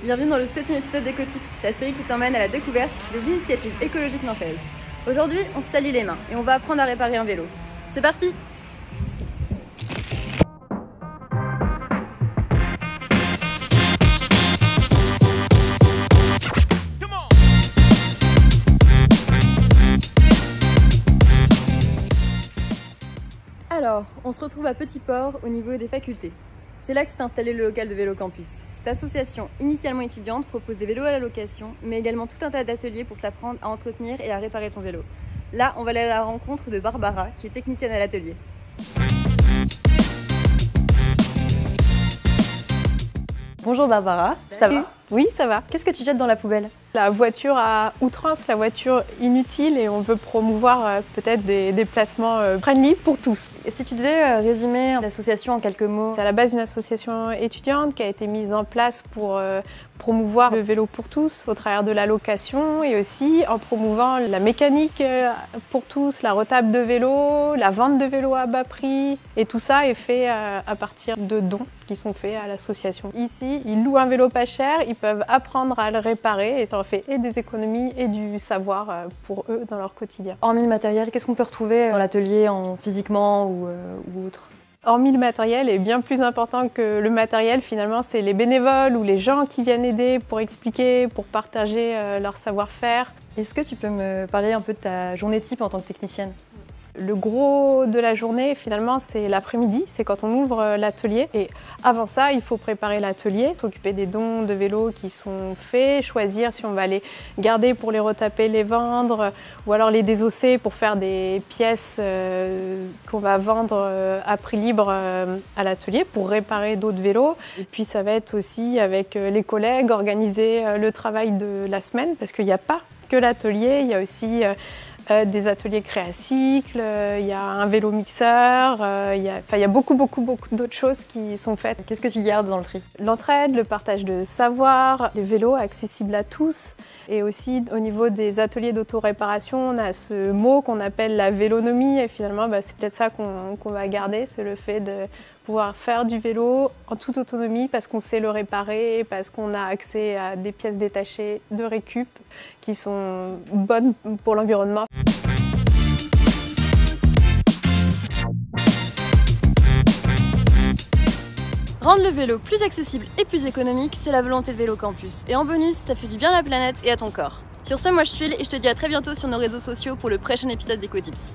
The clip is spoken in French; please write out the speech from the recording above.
Bienvenue dans le 7e épisode d'EcoTips, la série qui t'emmène à la découverte des initiatives écologiques nantaises. Aujourd'hui, on se salit les mains et on va apprendre à réparer un vélo. C'est parti! Alors, on se retrouve à Petit Port au niveau des facultés. C'est là que s'est installé le local de Vélo Campus. Cette association, initialement étudiante, propose des vélos à la location, mais également tout un tas d'ateliers pour t'apprendre à entretenir et à réparer ton vélo. Là, on va aller à la rencontre de Barbara, qui est technicienne à l'atelier. Bonjour Barbara, ça va? Oui, ça va. Qu'est-ce que tu jettes dans la poubelle? La voiture à outrance, la voiture inutile, et on veut promouvoir peut-être des déplacements friendly pour tous. Et si tu devais résumer l'association en quelques mots? C'est à la base une association étudiante qui a été mise en place pour promouvoir le vélo pour tous au travers de la location et aussi en promouvant la mécanique pour tous, la retable de vélo, la vente de vélos à bas prix, et tout ça est fait à partir de dons qui sont faits à l'association. Ici, ils louent un vélo pas cher, ils peuvent apprendre à le réparer et ça leur fait et des économies et du savoir pour eux dans leur quotidien. Hormis le matériel, qu'est-ce qu'on peut retrouver dans l'atelier physiquement ou autre? Hormis le matériel, et bien plus important que le matériel, finalement, c'est les bénévoles ou les gens qui viennent aider pour expliquer, pour partager leur savoir-faire. Est-ce que tu peux me parler un peu de ta journée type en tant que technicienne? Le gros de la journée, finalement, c'est l'après-midi, c'est quand on ouvre l'atelier. Et avant ça, il faut préparer l'atelier, s'occuper des dons de vélos qui sont faits, choisir si on va les garder pour les retaper, les vendre, ou alors les désosser pour faire des pièces qu'on va vendre à prix libre à l'atelier pour réparer d'autres vélos. Et puis ça va être aussi avec les collègues, organiser le travail de la semaine, parce qu'il n'y a pas que l'atelier, il y a aussi des ateliers créacycles, il y a un vélo mixeur, il y a beaucoup d'autres choses qui sont faites. Qu'est-ce que tu gardes dans le tri? L'entraide, le partage de savoir, les vélos accessibles à tous, et aussi au niveau des ateliers d'auto-réparation, on a ce mot qu'on appelle la vélonomie, et finalement c'est peut-être ça qu'on va garder, c'est le fait de pouvoir faire du vélo en toute autonomie parce qu'on sait le réparer, parce qu'on a accès à des pièces détachées de récup qui sont bonnes pour l'environnement. Rendre le vélo plus accessible et plus économique, c'est la volonté de Vélo Campus. Et en bonus, ça fait du bien à la planète et à ton corps. Sur ce, moi je file et je te dis à très bientôt sur nos réseaux sociaux pour le prochain épisode d'EcoTips.